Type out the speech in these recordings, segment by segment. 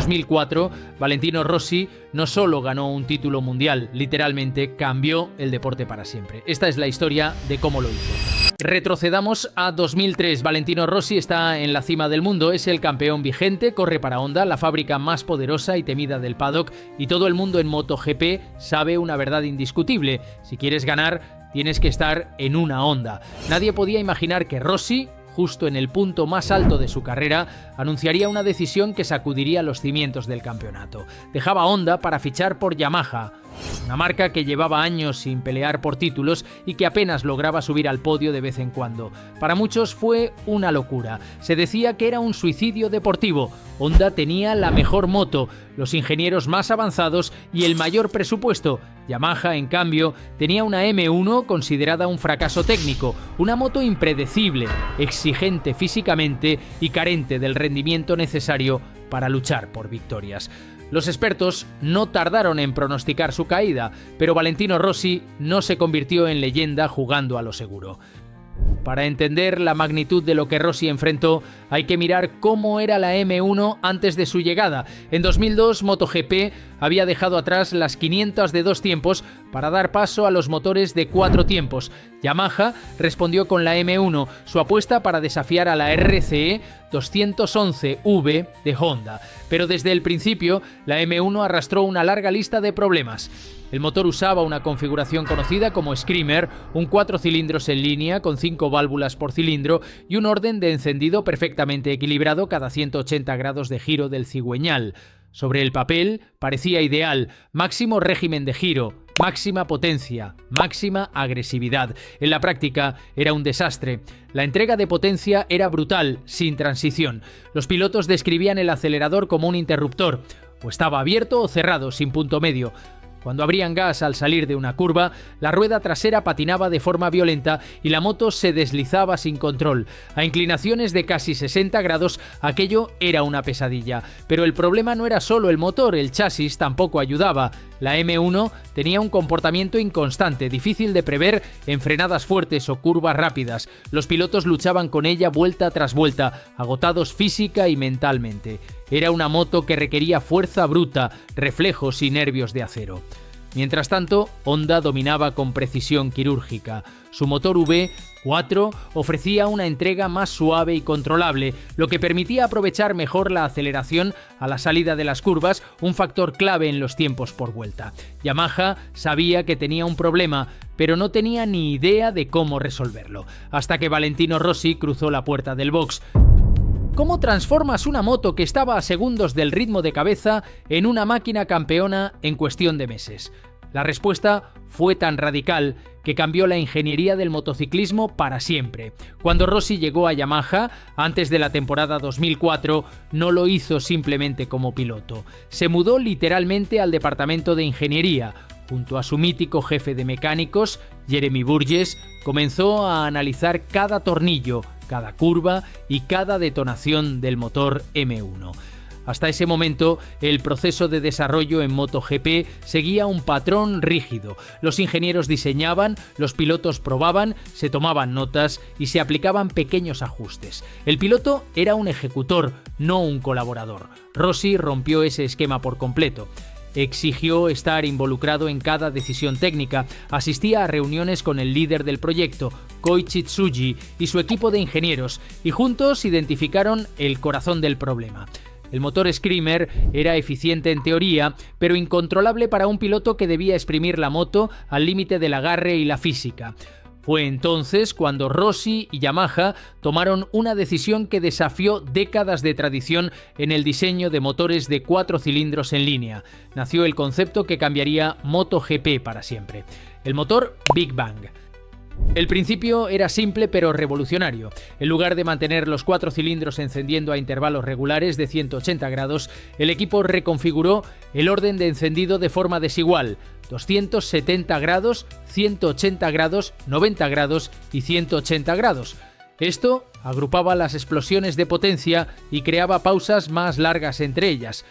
2004, Valentino Rossi no solo ganó un título mundial, literalmente cambió el deporte para siempre. Esta es la historia de cómo lo hizo. Retrocedamos a 2003. Valentino Rossi está en la cima del mundo, es el campeón vigente, corre para Honda, la fábrica más poderosa y temida del paddock, y todo el mundo en MotoGP sabe una verdad indiscutible: si quieres ganar, tienes que estar en una Honda. Nadie podía imaginar que Rossi, justo en el punto más alto de su carrera, anunciaría una decisión que sacudiría los cimientos del campeonato. Dejaba Honda para fichar por Yamaha, una marca que llevaba años sin pelear por títulos y que apenas lograba subir al podio de vez en cuando. Para muchos fue una locura. Se decía que era un suicidio deportivo. Honda tenía la mejor moto, los ingenieros más avanzados y el mayor presupuesto. Yamaha, en cambio, tenía una M1 considerada un fracaso técnico, una moto impredecible, exigente físicamente y carente del rendimiento necesario para luchar por victorias. Los expertos no tardaron en pronosticar su caída, pero Valentino Rossi no se convirtió en leyenda jugando a lo seguro. Para entender la magnitud de lo que Rossi enfrentó, hay que mirar cómo era la M1 antes de su llegada. En 2002, MotoGP había dejado atrás las 500 de 2 tiempos para dar paso a los motores de 4 tiempos. Yamaha respondió con la M1, su apuesta para desafiar a la RCE 211V de Honda. Pero desde el principio, la M1 arrastró una larga lista de problemas. El motor usaba una configuración conocida como Screamer, un 4 cilindros en línea con 5 válvulas por cilindro y un orden de encendido perfectamente equilibrado cada 180 grados de giro del cigüeñal. Sobre el papel parecía ideal: máximo régimen de giro, máxima potencia, máxima agresividad. En la práctica era un desastre. La entrega de potencia era brutal, sin transición. Los pilotos describían el acelerador como un interruptor: o estaba abierto o cerrado, sin punto medio. Cuando abrían gas al salir de una curva, la rueda trasera patinaba de forma violenta y la moto se deslizaba sin control. A inclinaciones de casi 60 grados, aquello era una pesadilla. Pero el problema no era solo el motor, el chasis tampoco ayudaba. La M1 tenía un comportamiento inconstante, difícil de prever en frenadas fuertes o curvas rápidas. Los pilotos luchaban con ella vuelta tras vuelta, agotados física y mentalmente. Era una moto que requería fuerza bruta, reflejos y nervios de acero. Mientras tanto, Honda dominaba con precisión quirúrgica. Su motor V4 ofrecía una entrega más suave y controlable, lo que permitía aprovechar mejor la aceleración a la salida de las curvas, un factor clave en los tiempos por vuelta. Yamaha sabía que tenía un problema, pero no tenía ni idea de cómo resolverlo, hasta que Valentino Rossi cruzó la puerta del box. ¿Cómo transformas una moto que estaba a segundos del ritmo de cabeza en una máquina campeona en cuestión de meses? La respuesta fue tan radical que cambió la ingeniería del motociclismo para siempre. Cuando Rossi llegó a Yamaha, antes de la temporada 2004, no lo hizo simplemente como piloto. Se mudó literalmente al departamento de ingeniería. Junto a su mítico jefe de mecánicos, Jeremy Burgess, comenzó a analizar cada tornillo, cada curva y cada detonación del motor M1. Hasta ese momento, el proceso de desarrollo en MotoGP seguía un patrón rígido. Los ingenieros diseñaban, los pilotos probaban, se tomaban notas y se aplicaban pequeños ajustes. El piloto era un ejecutor, no un colaborador. Rossi rompió ese esquema por completo. Exigió estar involucrado en cada decisión técnica, asistía a reuniones con el líder del proyecto, Koichi Tsuji, y su equipo de ingenieros, y juntos identificaron el corazón del problema. El motor Screamer era eficiente en teoría, pero incontrolable para un piloto que debía exprimir la moto al límite del agarre y la física. Fue entonces cuando Rossi y Yamaha tomaron una decisión que desafió décadas de tradición en el diseño de motores de 4 cilindros en línea. Nació el concepto que cambiaría MotoGP para siempre: el motor Big Bang. El principio era simple pero revolucionario. En lugar de mantener los 4 cilindros encendiendo a intervalos regulares de 180 grados, el equipo reconfiguró el orden de encendido de forma desigual: 270 grados, 180 grados, 90 grados y 180 grados. Esto agrupaba las explosiones de potencia y creaba pausas más largas entre ellas.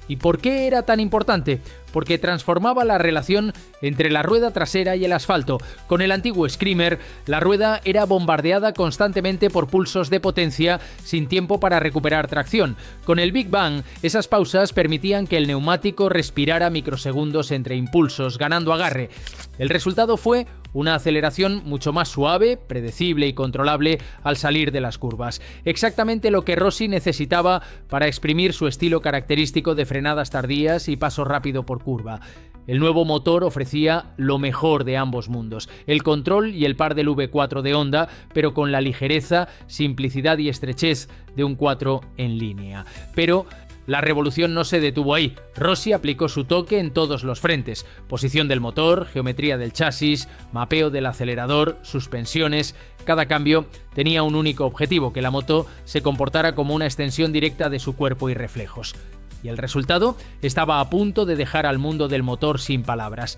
¿Y por qué era tan importante? Porque transformaba la relación entre la rueda trasera y el asfalto. Con el antiguo Screamer, la rueda era bombardeada constantemente por pulsos de potencia sin tiempo para recuperar tracción. Con el Big Bang, esas pausas permitían que el neumático respirara microsegundos entre impulsos, ganando agarre. El resultado fue una aceleración mucho más suave, predecible y controlable al salir de las curvas. Exactamente lo que Rossi necesitaba para exprimir su estilo característico de frenadas tardías y paso rápido por curva. El nuevo motor ofrecía lo mejor de ambos mundos, el control y el par del V4 de Honda, pero con la ligereza, simplicidad y estrechez de un 4 en línea. Pero la revolución no se detuvo ahí. Rossi aplicó su toque en todos los frentes: posición del motor, geometría del chasis, mapeo del acelerador, suspensiones. Cada cambio tenía un único objetivo: que la moto se comportara como una extensión directa de su cuerpo y reflejos. Y el resultado estaba a punto de dejar al mundo del motor sin palabras.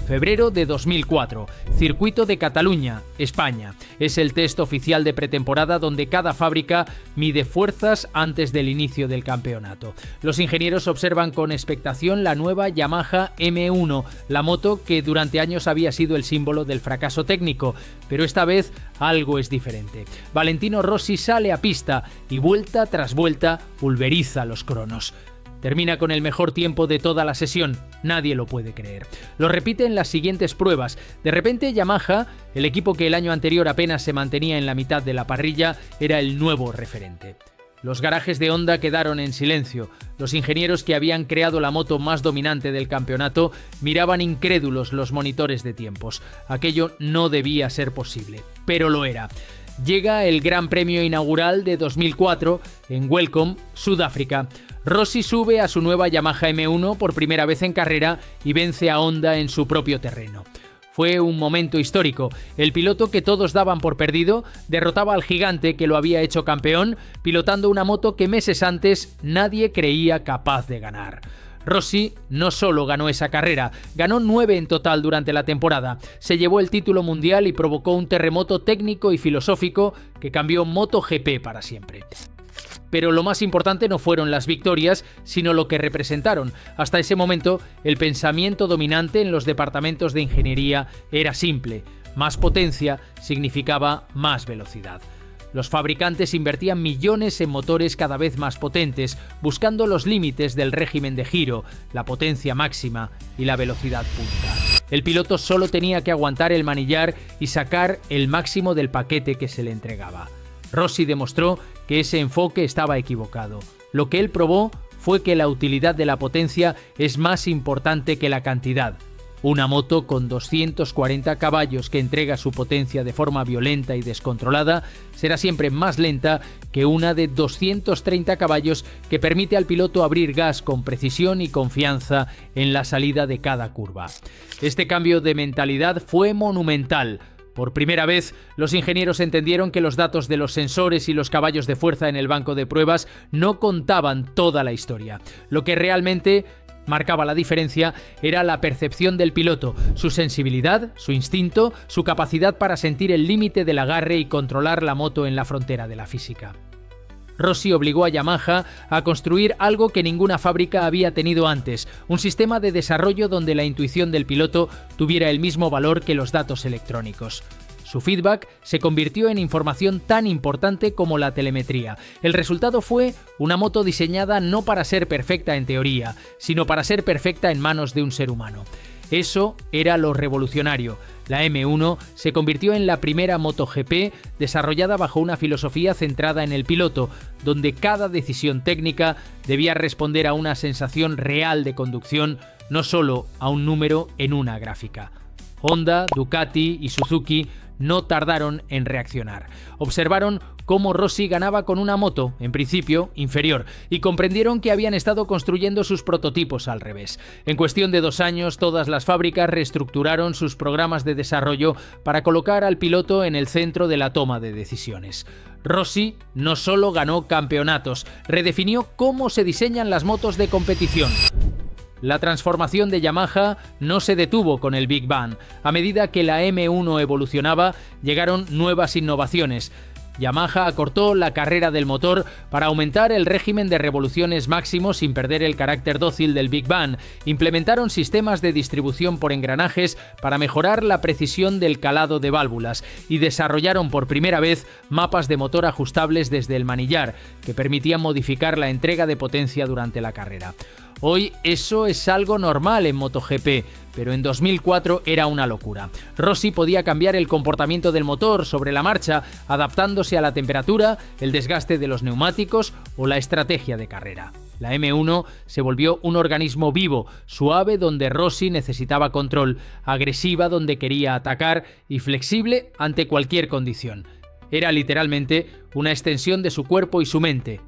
Febrero de 2004, Circuito de Cataluña, España. Es el test oficial de pretemporada donde cada fábrica mide fuerzas antes del inicio del campeonato. Los ingenieros observan con expectación la nueva Yamaha M1, la moto que durante años había sido el símbolo del fracaso técnico, pero esta vez algo es diferente. Valentino Rossi sale a pista y vuelta tras vuelta pulveriza los cronos. Termina con el mejor tiempo de toda la sesión, nadie lo puede creer. Lo repite en las siguientes pruebas. De repente Yamaha, el equipo que el año anterior apenas se mantenía en la mitad de la parrilla, era el nuevo referente. Los garajes de Honda quedaron en silencio. Los ingenieros que habían creado la moto más dominante del campeonato miraban incrédulos los monitores de tiempos. Aquello no debía ser posible, pero lo era. Llega el Gran Premio inaugural de 2004 en Welcome, Sudáfrica. Rossi sube a su nueva Yamaha M1 por primera vez en carrera y vence a Honda en su propio terreno. Fue un momento histórico. El piloto que todos daban por perdido derrotaba al gigante que lo había hecho campeón, pilotando una moto que meses antes nadie creía capaz de ganar. Rossi no solo ganó esa carrera, ganó 9 en total durante la temporada. Se llevó el título mundial y provocó un terremoto técnico y filosófico que cambió MotoGP para siempre. Pero lo más importante no fueron las victorias, sino lo que representaron. Hasta ese momento, el pensamiento dominante en los departamentos de ingeniería era simple: más potencia significaba más velocidad. Los fabricantes invertían millones en motores cada vez más potentes, buscando los límites del régimen de giro, la potencia máxima y la velocidad punta. El piloto solo tenía que aguantar el manillar y sacar el máximo del paquete que se le entregaba. Rossi demostró que ese enfoque estaba equivocado. Lo que él probó fue que la utilidad de la potencia es más importante que la cantidad. Una moto con 240 caballos que entrega su potencia de forma violenta y descontrolada será siempre más lenta que una de 230 caballos que permite al piloto abrir gas con precisión y confianza en la salida de cada curva. Este cambio de mentalidad fue monumental. Por primera vez, los ingenieros entendieron que los datos de los sensores y los caballos de fuerza en el banco de pruebas no contaban toda la historia. Lo que realmente marcaba la diferencia era la percepción del piloto, su sensibilidad, su instinto, su capacidad para sentir el límite del agarre y controlar la moto en la frontera de la física. Rossi obligó a Yamaha a construir algo que ninguna fábrica había tenido antes, un sistema de desarrollo donde la intuición del piloto tuviera el mismo valor que los datos electrónicos. Su feedback se convirtió en información tan importante como la telemetría. El resultado fue una moto diseñada no para ser perfecta en teoría, sino para ser perfecta en manos de un ser humano. Eso era lo revolucionario. La M1 se convirtió en la primera MotoGP desarrollada bajo una filosofía centrada en el piloto, donde cada decisión técnica debía responder a una sensación real de conducción, no solo a un número en una gráfica. Honda, Ducati y Suzuki no tardaron en reaccionar. Observaron cómo Rossi ganaba con una moto, en principio, inferior, y comprendieron que habían estado construyendo sus prototipos al revés. En cuestión de 2 años, todas las fábricas reestructuraron sus programas de desarrollo para colocar al piloto en el centro de la toma de decisiones. Rossi no solo ganó campeonatos, redefinió cómo se diseñan las motos de competición. La transformación de Yamaha no se detuvo con el Big Bang. A medida que la M1 evolucionaba, llegaron nuevas innovaciones. Yamaha acortó la carrera del motor para aumentar el régimen de revoluciones máximo sin perder el carácter dócil del Big Bang. Implementaron sistemas de distribución por engranajes para mejorar la precisión del calado de válvulas y desarrollaron por primera vez mapas de motor ajustables desde el manillar, que permitían modificar la entrega de potencia durante la carrera. Hoy eso es algo normal en MotoGP, pero en 2004 era una locura. Rossi podía cambiar el comportamiento del motor sobre la marcha, adaptándose a la temperatura, el desgaste de los neumáticos o la estrategia de carrera. La M1 se volvió un organismo vivo, suave donde Rossi necesitaba control, agresiva donde quería atacar y flexible ante cualquier condición. Era literalmente una extensión de su cuerpo y su mente.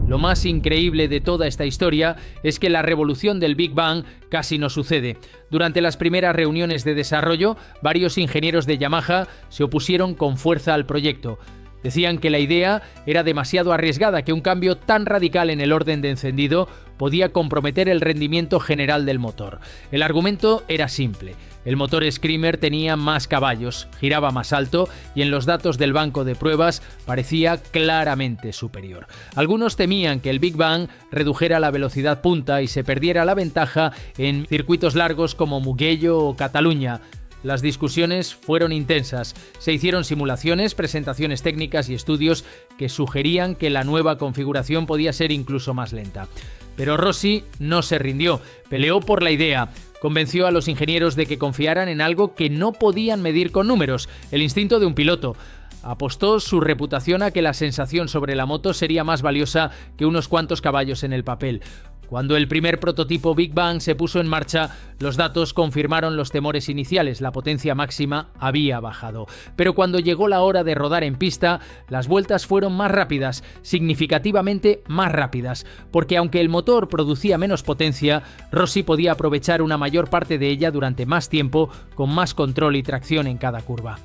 Lo más increíble de toda esta historia es que la revolución del Big Bang casi no sucede. Durante las primeras reuniones de desarrollo, varios ingenieros de Yamaha se opusieron con fuerza al proyecto. Decían que la idea era demasiado arriesgada, que un cambio tan radical en el orden de encendido podía comprometer el rendimiento general del motor. El argumento era simple. El motor Screamer tenía más caballos, giraba más alto y en los datos del banco de pruebas parecía claramente superior. Algunos temían que el Big Bang redujera la velocidad punta y se perdiera la ventaja en circuitos largos como Mugello o Cataluña. Las discusiones fueron intensas. Se hicieron simulaciones, presentaciones técnicas y estudios que sugerían que la nueva configuración podía ser incluso más lenta. Pero Rossi no se rindió, peleó por la idea. Convenció a los ingenieros de que confiaran en algo que no podían medir con números, el instinto de un piloto. Apostó su reputación a que la sensación sobre la moto sería más valiosa que unos cuantos caballos en el papel. Cuando el primer prototipo Big Bang se puso en marcha, los datos confirmaron los temores iniciales, la potencia máxima había bajado. Pero cuando llegó la hora de rodar en pista, las vueltas fueron más rápidas, significativamente más rápidas, porque aunque el motor producía menos potencia, Rossi podía aprovechar una mayor parte de ella durante más tiempo, con más control y tracción en cada curva.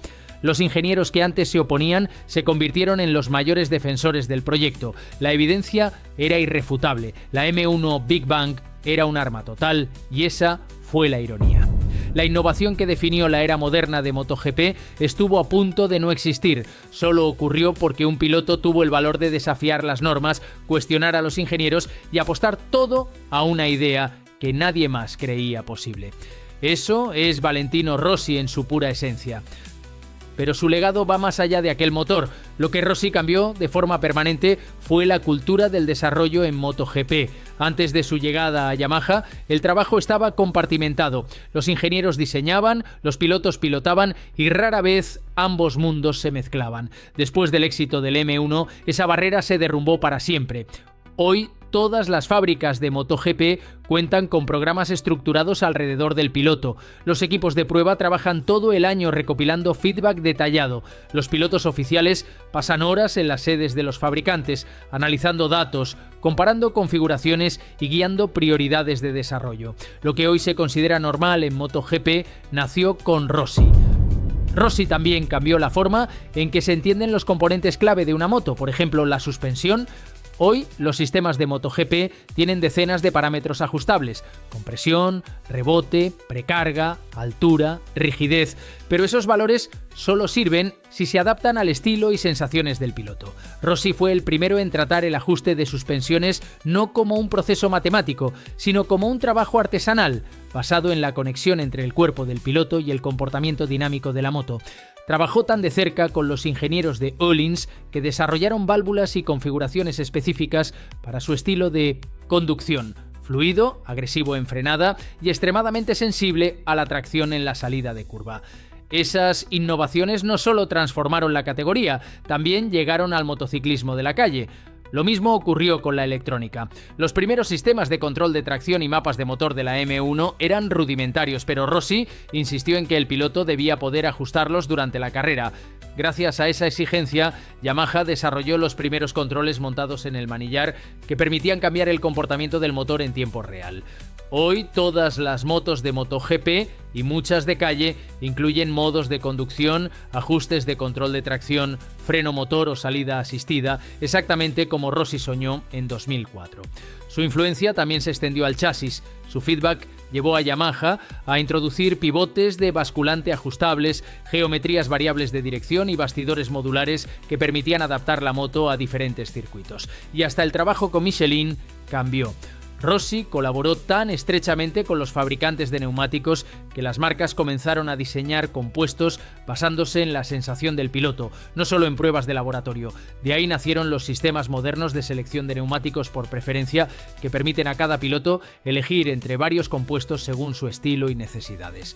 Los ingenieros que antes se oponían se convirtieron en los mayores defensores del proyecto. La evidencia era irrefutable. La M1 Big Bang era un arma total y esa fue la ironía. La innovación que definió la era moderna de MotoGP estuvo a punto de no existir. Solo ocurrió porque un piloto tuvo el valor de desafiar las normas, cuestionar a los ingenieros y apostar todo a una idea que nadie más creía posible. Eso es Valentino Rossi en su pura esencia. Pero su legado va más allá de aquel motor. Lo que Rossi cambió de forma permanente fue la cultura del desarrollo en MotoGP. Antes de su llegada a Yamaha, el trabajo estaba compartimentado. Los ingenieros diseñaban, los pilotos pilotaban y rara vez ambos mundos se mezclaban. Después del éxito del M1, esa barrera se derrumbó para siempre. Hoy, todas las fábricas de MotoGP cuentan con programas estructurados alrededor del piloto. Los equipos de prueba trabajan todo el año recopilando feedback detallado. Los pilotos oficiales pasan horas en las sedes de los fabricantes, analizando datos, comparando configuraciones y guiando prioridades de desarrollo. Lo que hoy se considera normal en MotoGP nació con Rossi. Rossi también cambió la forma en que se entienden los componentes clave de una moto, por ejemplo, la suspensión. Hoy, los sistemas de MotoGP tienen decenas de parámetros ajustables: compresión, rebote, precarga, altura, rigidez, pero esos valores solo sirven si se adaptan al estilo y sensaciones del piloto. Rossi fue el primero en tratar el ajuste de suspensiones no como un proceso matemático, sino como un trabajo artesanal, basado en la conexión entre el cuerpo del piloto y el comportamiento dinámico de la moto. Trabajó tan de cerca con los ingenieros de Öhlins que desarrollaron válvulas y configuraciones específicas para su estilo de conducción: fluido, agresivo en frenada y extremadamente sensible a la tracción en la salida de curva. Esas innovaciones no solo transformaron la categoría, también llegaron al motociclismo de la calle. Lo mismo ocurrió con la electrónica. Los primeros sistemas de control de tracción y mapas de motor de la M1 eran rudimentarios, pero Rossi insistió en que el piloto debía poder ajustarlos durante la carrera. Gracias a esa exigencia, Yamaha desarrolló los primeros controles montados en el manillar que permitían cambiar el comportamiento del motor en tiempo real. Hoy todas las motos de MotoGP y muchas de calle incluyen modos de conducción, ajustes de control de tracción, freno motor o salida asistida, exactamente como Rossi soñó en 2004. Su influencia también se extendió al chasis. Su feedback llevó a Yamaha a introducir pivotes de basculante ajustables, geometrías variables de dirección y bastidores modulares que permitían adaptar la moto a diferentes circuitos. Y hasta el trabajo con Michelin cambió. Rossi colaboró tan estrechamente con los fabricantes de neumáticos que las marcas comenzaron a diseñar compuestos basándose en la sensación del piloto, no solo en pruebas de laboratorio. De ahí nacieron los sistemas modernos de selección de neumáticos por preferencia que permiten a cada piloto elegir entre varios compuestos según su estilo y necesidades.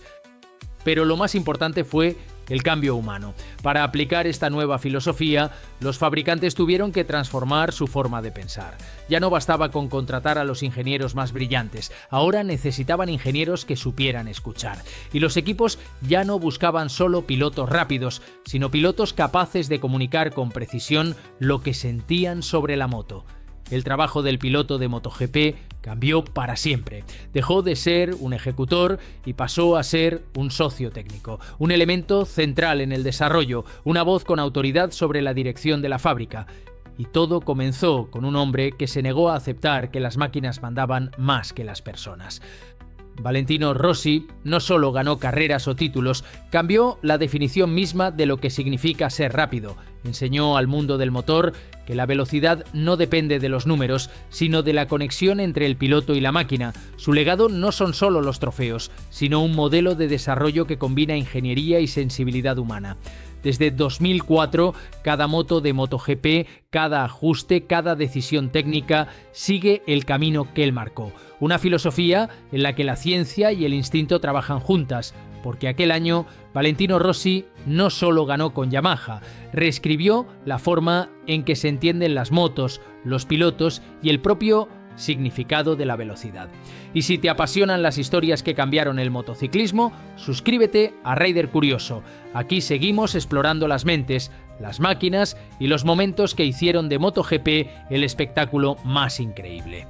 Pero lo más importante fue el cambio humano. Para aplicar esta nueva filosofía, los fabricantes tuvieron que transformar su forma de pensar. Ya no bastaba con contratar a los ingenieros más brillantes, ahora necesitaban ingenieros que supieran escuchar. Y los equipos ya no buscaban solo pilotos rápidos, sino pilotos capaces de comunicar con precisión lo que sentían sobre la moto. El trabajo del piloto de MotoGP cambió para siempre. Dejó de ser un ejecutor y pasó a ser un socio técnico, un elemento central en el desarrollo, una voz con autoridad sobre la dirección de la fábrica. Y todo comenzó con un hombre que se negó a aceptar que las máquinas mandaban más que las personas. Valentino Rossi no solo ganó carreras o títulos, cambió la definición misma de lo que significa ser rápido. Enseñó al mundo del motor que la velocidad no depende de los números, sino de la conexión entre el piloto y la máquina. Su legado no son solo los trofeos, sino un modelo de desarrollo que combina ingeniería y sensibilidad humana. Desde 2004, cada moto de MotoGP, cada ajuste, cada decisión técnica sigue el camino que él marcó. Una filosofía en la que la ciencia y el instinto trabajan juntas, porque aquel año Valentino Rossi no solo ganó con Yamaha, reescribió la forma en que se entienden las motos, los pilotos y el propio significado de la velocidad. Y si te apasionan las historias que cambiaron el motociclismo, suscríbete a Rider Curioso. Aquí seguimos explorando las mentes, las máquinas y los momentos que hicieron de MotoGP el espectáculo más increíble.